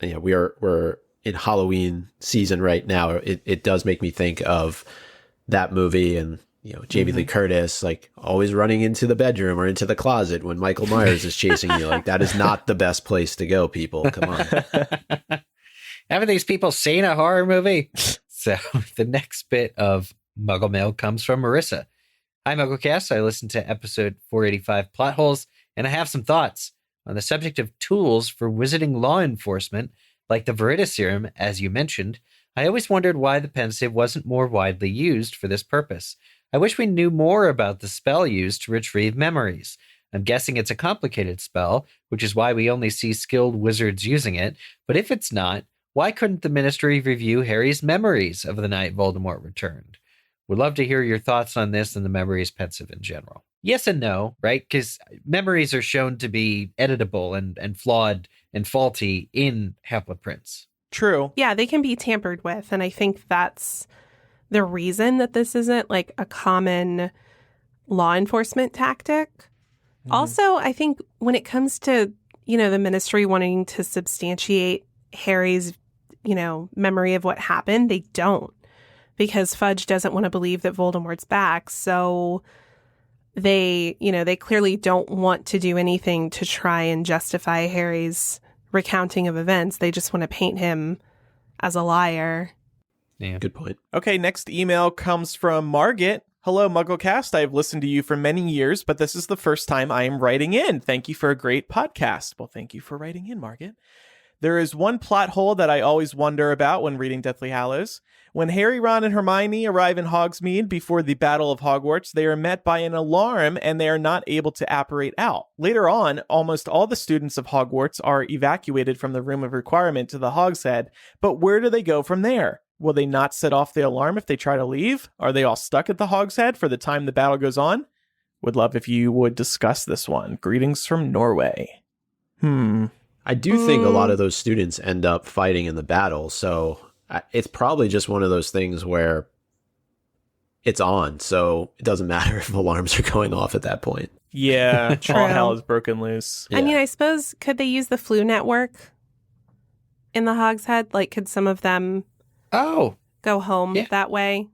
we're in Halloween season right now. It does make me think of that movie and, Jamie Lee Curtis, like always running into the bedroom or into the closet when Michael Myers is chasing you. Like, that is not the best place to go, people. Come on. Haven't these people seen a horror movie? So the next bit of Muggle Mail comes from Marissa. Hi, Mugglecast. I listened to episode 485 Plot Holes, and I have some thoughts on the subject of tools for wizarding law enforcement, like the Veritas Serum, as you mentioned. I always wondered why the pensive wasn't more widely used for this purpose. I wish we knew more about the spell used to retrieve memories. I'm guessing it's a complicated spell, which is why we only see skilled wizards using it. But if it's not, why couldn't the Ministry review Harry's memories of the night Voldemort returned? Would love to hear your thoughts on this and the memories pensive in general. Yes and no, right? Because memories are shown to be editable and flawed and faulty in Half-Blood Prince. True. Yeah, they can be tampered with. And I think that's the reason that this isn't like a common law enforcement tactic. Also, I think when it comes to, the ministry wanting to substantiate Harry's, memory of what happened, they don't, because Fudge doesn't want to believe that Voldemort's back. So they clearly don't want to do anything to try and justify Harry's recounting of events. They just want to paint him as a liar. Yeah. Good point. Okay, next email comes from Margaret. Hello, Mugglecast. I've listened to you for many years, but this is the first time I am writing in. Thank you for a great podcast. Well, thank you for writing in, Margaret. There is one plot hole that I always wonder about when reading Deathly Hallows. When Harry, Ron, and Hermione arrive in Hogsmeade before the Battle of Hogwarts, they are met by an alarm and they are not able to apparate out. Later on, almost all the students of Hogwarts are evacuated from the Room of Requirement to the Hogshead, but where do they go from there? Will they not set off the alarm if they try to leave? Are they all stuck at the Hogshead for the time the battle goes on? Would love if you would discuss this one. Greetings from Norway. I do think a lot of those students end up fighting in the battle, so it's probably just one of those things where it's on, so it doesn't matter if alarms are going off at that point. Yeah, True. all hell is broken loose. I mean, I suppose, could they use the flu network in the Hogshead? Like, could some of them Oh, go home that way?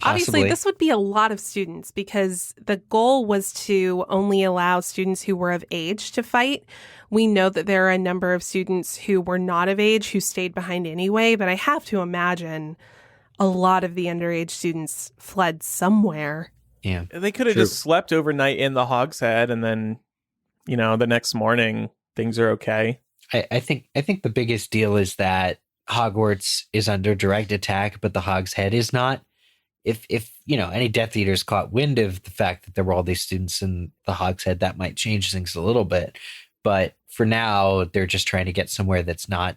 Obviously, possibly. this would be a lot of students because the goal was to only allow students who were of age to fight. We know that there are a number of students who were not of age who stayed behind anyway, but I have to imagine a lot of the underage students fled somewhere. Yeah. They could have True. just slept overnight in the Hogshead and then, the next morning things are okay. I think the biggest deal is that Hogwarts is under direct attack, but the Hogshead is not. If any Death Eaters caught wind of the fact that there were all these students in the Hogshead, that might change things a little bit. But for now, they're just trying to get somewhere that's not,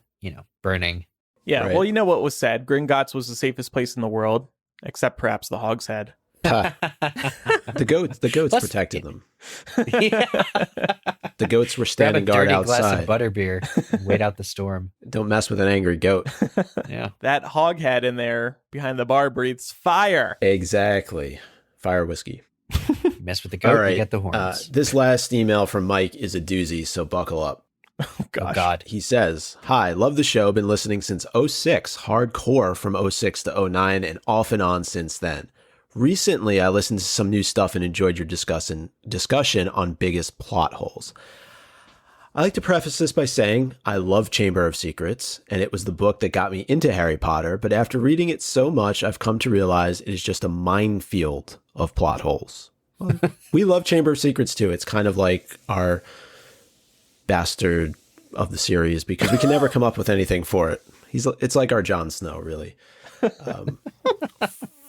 burning. Yeah, Right. well, you know what was said. Gringotts was the safest place in the world, except perhaps the Hogshead. The goats Plus- protected them. Yeah. The goats were Grab a standing guard dirty glass outside. of butterbeer and wait out the storm. Don't mess with an angry goat. Yeah. That hoghead in there behind the bar breathes fire. Exactly. Fire whiskey. You mess with the goat, All right. you get the horns. This last email from Mike is a doozy, so buckle up. Oh, gosh. Oh, God. He says, "Hi, love the show. Been listening since '06, hardcore from '06 to '09, and off and on since then. Recently, I listened to some new stuff and enjoyed your discussion on biggest plot holes. I like to preface this by saying I love Chamber of Secrets, and it was the book that got me into Harry Potter, but after reading it so much, I've come to realize it is just a minefield of plot holes. We love Chamber of Secrets too. It's kind of like our bastard of the series because we can never come up with anything for it. It's like our Jon Snow, really.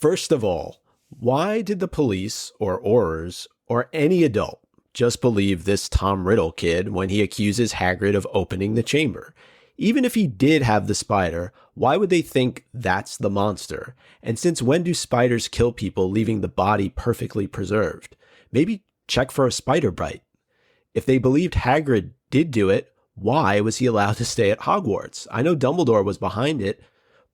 First of all, why did the police or Aurors or any adult just believe this Tom Riddle kid when he accuses Hagrid of opening the chamber? Even if he did have the spider, why would they think that's the monster? And since when do spiders kill people, leaving the body perfectly preserved? Maybe check for a spider bite. If they believed Hagrid did do it, why was he allowed to stay at Hogwarts? I know Dumbledore was behind it,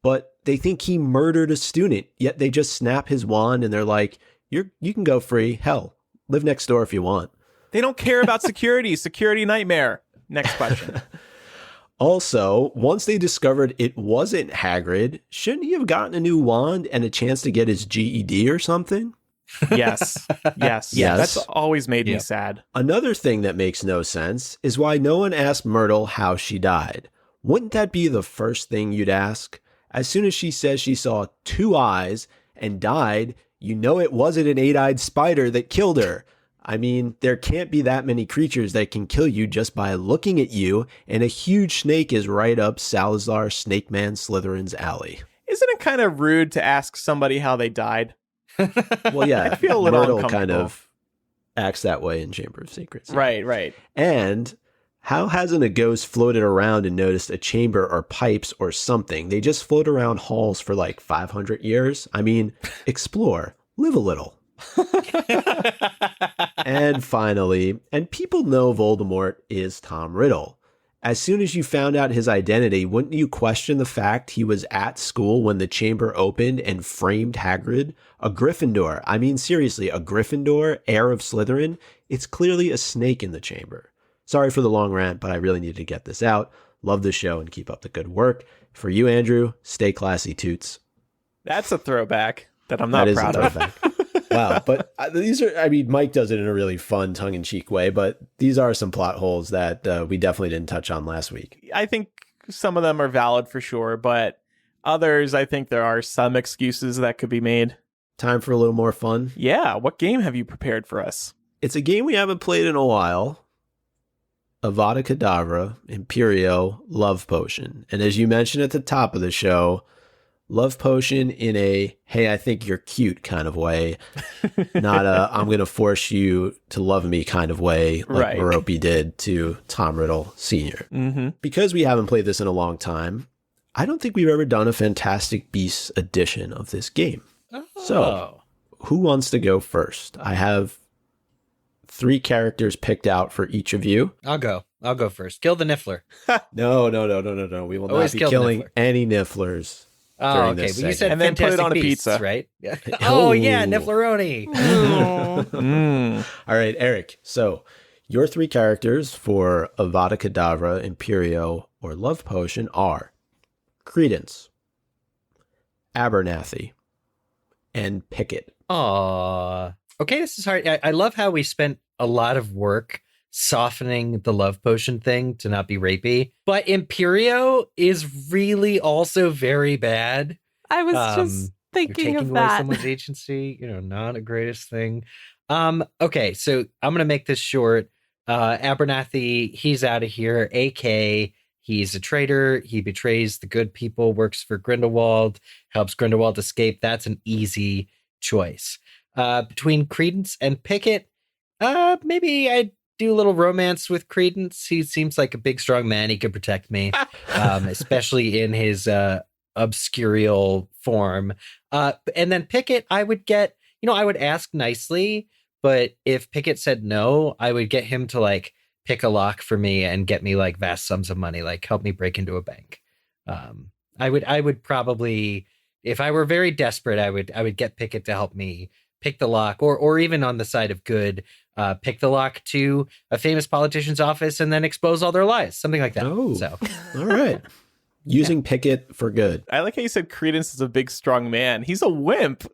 but they think he murdered a student, yet they just snap his wand and they're like, you can go free. Hell, live next door if you want. They don't care about security. Security nightmare. Next question. Also, once they discovered it wasn't Hagrid, shouldn't he have gotten a new wand and a chance to get his GED or something? Yes. Yes. Yes. That's always made me Yep. sad. Another thing that makes no sense is why no one asked Myrtle how she died. Wouldn't that be the first thing you'd ask? As soon as she says she saw 2 eyes and died, you know it wasn't an 8-eyed spider that killed her. I mean, there can't be that many creatures that can kill you just by looking at you, and a huge snake is right up Salazar Snake Man Slytherin's alley. Isn't it kind of rude to ask somebody how they died? Well, yeah, I feel a little Myrtle kind uncomfortable. of acts that way in Chamber of Secrets. Right. And how hasn't a ghost floated around and noticed a chamber or pipes or something? They just float around halls for like 500 years. I mean, explore, live a little. And finally, and people know Voldemort is Tom Riddle. As soon as you found out his identity, wouldn't you question the fact he was at school when the chamber opened and framed Hagrid? A Gryffindor. I mean, seriously, a Gryffindor, heir of Slytherin? It's clearly a snake in the chamber. Sorry for the long rant, but I really needed to get this out. Love the show and keep up the good work. For you, Andrew, stay classy, toots. That's a throwback that I'm not proud of. Wow. But these are, I mean, Mike does it in a really fun, tongue-in-cheek way, but these are some plot holes that we definitely didn't touch on last week. I think some of them are valid for sure, but others, I think there are some excuses that could be made. Time for a little more fun? Yeah. What game have you prepared for us? It's a game we haven't played in a while. Avada Kedavra, Imperio, Love Potion. And as you mentioned at the top of the show, Love Potion in a, hey, I think you're cute kind of way, not a, I'm going to force you to love me kind of way, like Merope did to Tom Riddle Sr. Mm-hmm. Because we haven't played this in a long time, I don't think we've ever done a Fantastic Beasts edition of this game. Oh. So, who wants to go first? I have 3 characters picked out for each of you. I'll go first. Kill the Niffler. No. We will Always not be killing Niffler. any Nifflers. Oh, okay. But you said and then put it Fantastic on a Beasts, pizza, right? Oh, yeah, Niffleroni. All right, Eric. So your 3 characters for Avada Kedavra, Imperio, or Love Potion are Credence, Abernathy, and Pickett. Aw. Okay, this is hard. I love how we spent a lot of work softening the Love Potion thing to not be rapey, but Imperio is really also very bad. I was just thinking you're of taking away that. someone's agency, not the greatest thing. Okay, so I'm gonna make this short. Abernathy, he's out of here. AK, he's a traitor. He betrays the good people, works for Grindelwald, helps Grindelwald escape. That's an easy choice. Between Credence and Pickett, maybe I'd do a little romance with Credence. He seems like a big, strong man. He could protect me, especially in his obscurial form. And then Pickett, I would get, I would ask nicely, but if Pickett said no, I would get him to like pick a lock for me and get me like vast sums of money, like help me break into a bank. I would probably, if I were very desperate, I would get Pickett to help me pick the lock, or even on the side of good, pick the lock to a famous politician's office and then expose all their lies, something like that. Oh, so all right. Using Pickett for good. I like how you said Credence is a big, strong man. He's a wimp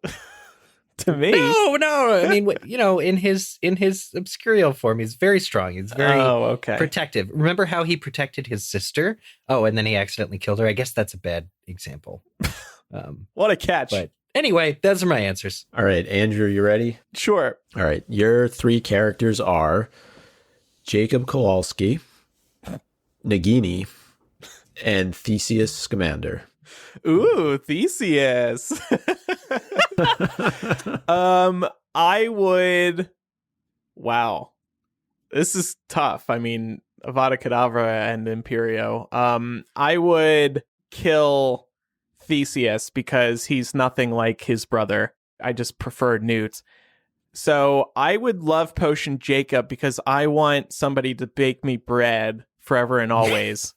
to me. No. I mean, in his obscurial form, he's very strong. He's very protective. Remember how he protected his sister? Oh, and then he accidentally killed her. I guess that's a bad example. What a catch. But anyway, those are my answers. All right, Andrew, you ready? Sure. All right, your 3 characters are Jacob Kowalski, Nagini, and Theseus Scamander. Ooh, Theseus. I would. Wow, this is tough. I mean, Avada Kedavra and Imperio. I would kill Theseus because he's nothing like his brother. I just prefer Newt. So I would Love Potion Jacob because I want somebody to bake me bread forever and always.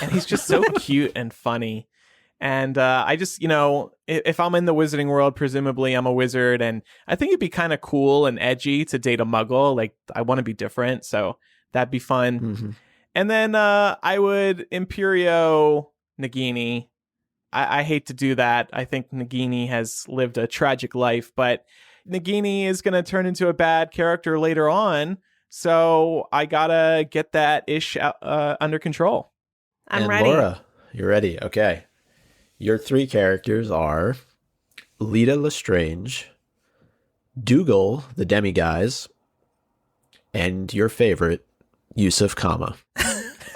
And he's just so cute and funny. And I just, if I'm in the wizarding world, presumably I'm a wizard. And I think it'd be kind of cool and edgy to date a muggle. Like, I want to be different. So that'd be fun. Mm-hmm. And then I would Imperio Nagini. I hate to do that. I think Nagini has lived a tragic life, but Nagini is going to turn into a bad character later on. So I got to get that ish under control. I'm ready. Laura, you're ready. Okay. Your 3 characters are Lita Lestrange, Dougal, the Demiguise, and your favorite, Yusuf Kama.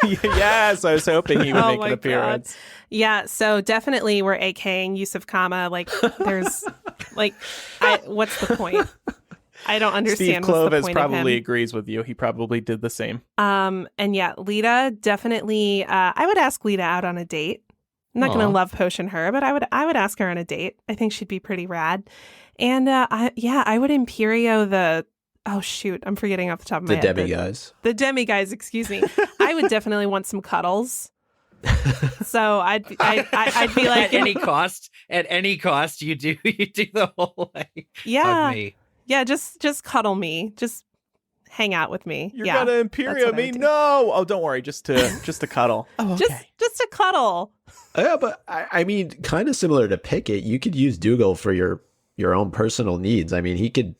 Yes, I was hoping he would make an appearance. God. Yeah, so definitely we're AKing Yusuf Kama. Like, there's, what's the point? I don't understand. Steve Clovis point probably agrees with you. He probably did the same. And yeah, Lita definitely. I would ask Lita out on a date. I'm not going to Love Potion her, but I would ask her on a date. I think she'd be pretty rad. And I would Imperio the. Oh shoot, I'm forgetting off the top of my head. The Demiguise. The Demiguise, excuse me. I I would definitely want some cuddles. So I'd be like, At any cost, you do the whole like, yeah, hug me. yeah, just cuddle me, just hang out with me. You're yeah, gonna that's Imperio what I me? would do. No. Oh, don't worry. Just to cuddle. Oh, okay. Just to cuddle. Yeah, but I mean, kind of similar to Pickett, you could use Dougal for your own personal needs. I mean, he could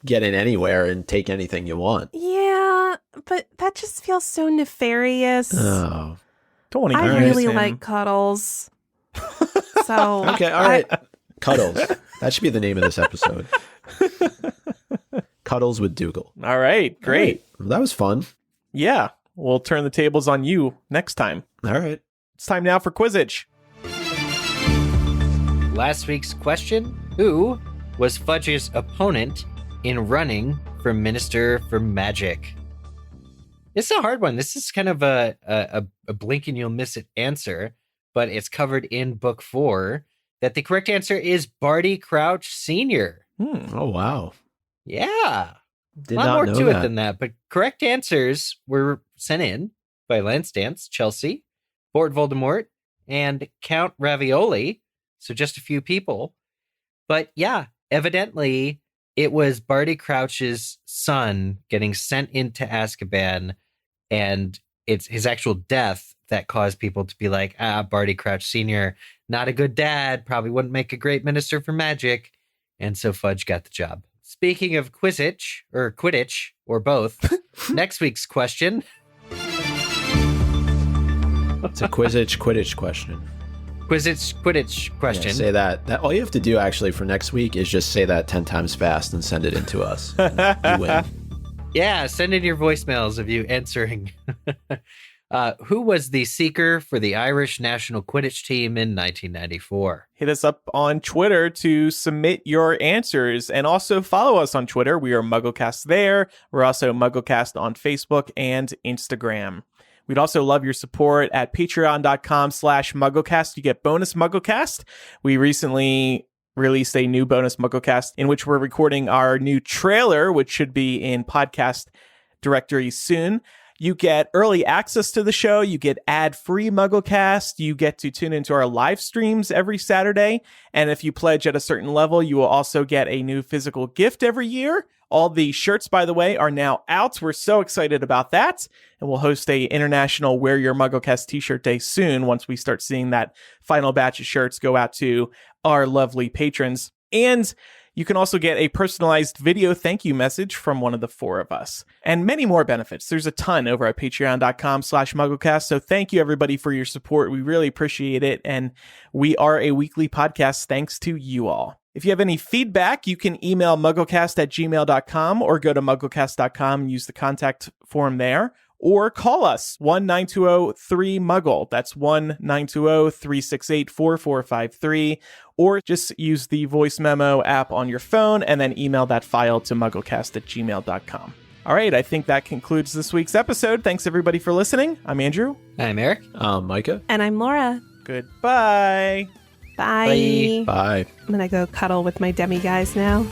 get in anywhere and take anything you want. Yeah, but that just feels so nefarious. Oh. Don't want to I use really him. like cuddles. So Okay, all right. Cuddles. That should be the name of this episode. Cuddles with Dougal. All right, great. Well, that was fun. Yeah, we'll turn the tables on you next time. All right. It's time now for Quidditch. Last week's question: who was Fudge's opponent in running for Minister for Magic? It's a hard one. This is kind of a blink and you'll miss it answer, but it's covered in book 4 that the correct answer is Barty Crouch Sr. Oh, wow. Yeah. Did a lot not more know to that. it than that, but correct answers were sent in by Lance Dance, Chelsea, Fort Voldemort, and Count Ravioli. So just a few people. But yeah, evidently it was Barty Crouch's son getting sent into Azkaban, and it's his actual death that caused people to be like, Barty Crouch Sr., not a good dad, probably wouldn't make a great Minister for Magic. And so Fudge got the job. Speaking of Quidditch, or both, next week's question. It's a Quidditch question. Quidditch question. Yeah, say that. All you have to do actually for next week is just say that 10 times fast and send it in to us. You win. Yeah, send in your voicemails of you answering. Who was the seeker for the Irish national Quidditch team in 1994? Hit us up on Twitter to submit your answers, and also follow us on Twitter. We are Mugglecast there. We're also Mugglecast on Facebook and Instagram. We'd also love your support at patreon.com/Mugglecast. You get bonus Mugglecast. We recently released a new bonus Mugglecast in which we're recording our new trailer, which should be in podcast directory soon. You get early access to the show. You get ad-free Mugglecast. You get to tune into our live streams every Saturday. And if you pledge at a certain level, you will also get a new physical gift every year. All the shirts, by the way, are now out. We're so excited about that. And we'll host a international Wear Your Mugglecast t-shirt day soon once we start seeing that final batch of shirts go out to our lovely patrons. And you can also get a personalized video thank you message from one of the 4 of us. And many more benefits. There's a ton over at patreon.com/Mugglecast. So thank you, everybody, for your support. We really appreciate it. And we are a weekly podcast thanks to you all. If you have any feedback, you can email mugglecast@gmail.com or go to mugglecast.com and use the contact form there. Or call us, 1-920-3-MUGGLE. That's 1-920-368-4453. Or just use the voice memo app on your phone and then email that file to mugglecast@gmail.com. All right, I think that concludes this week's episode. Thanks, everybody, for listening. I'm Andrew. I'm Eric. Micah. And I'm Laura. Goodbye. Bye. Bye. I'm gonna go cuddle with my demi guys now.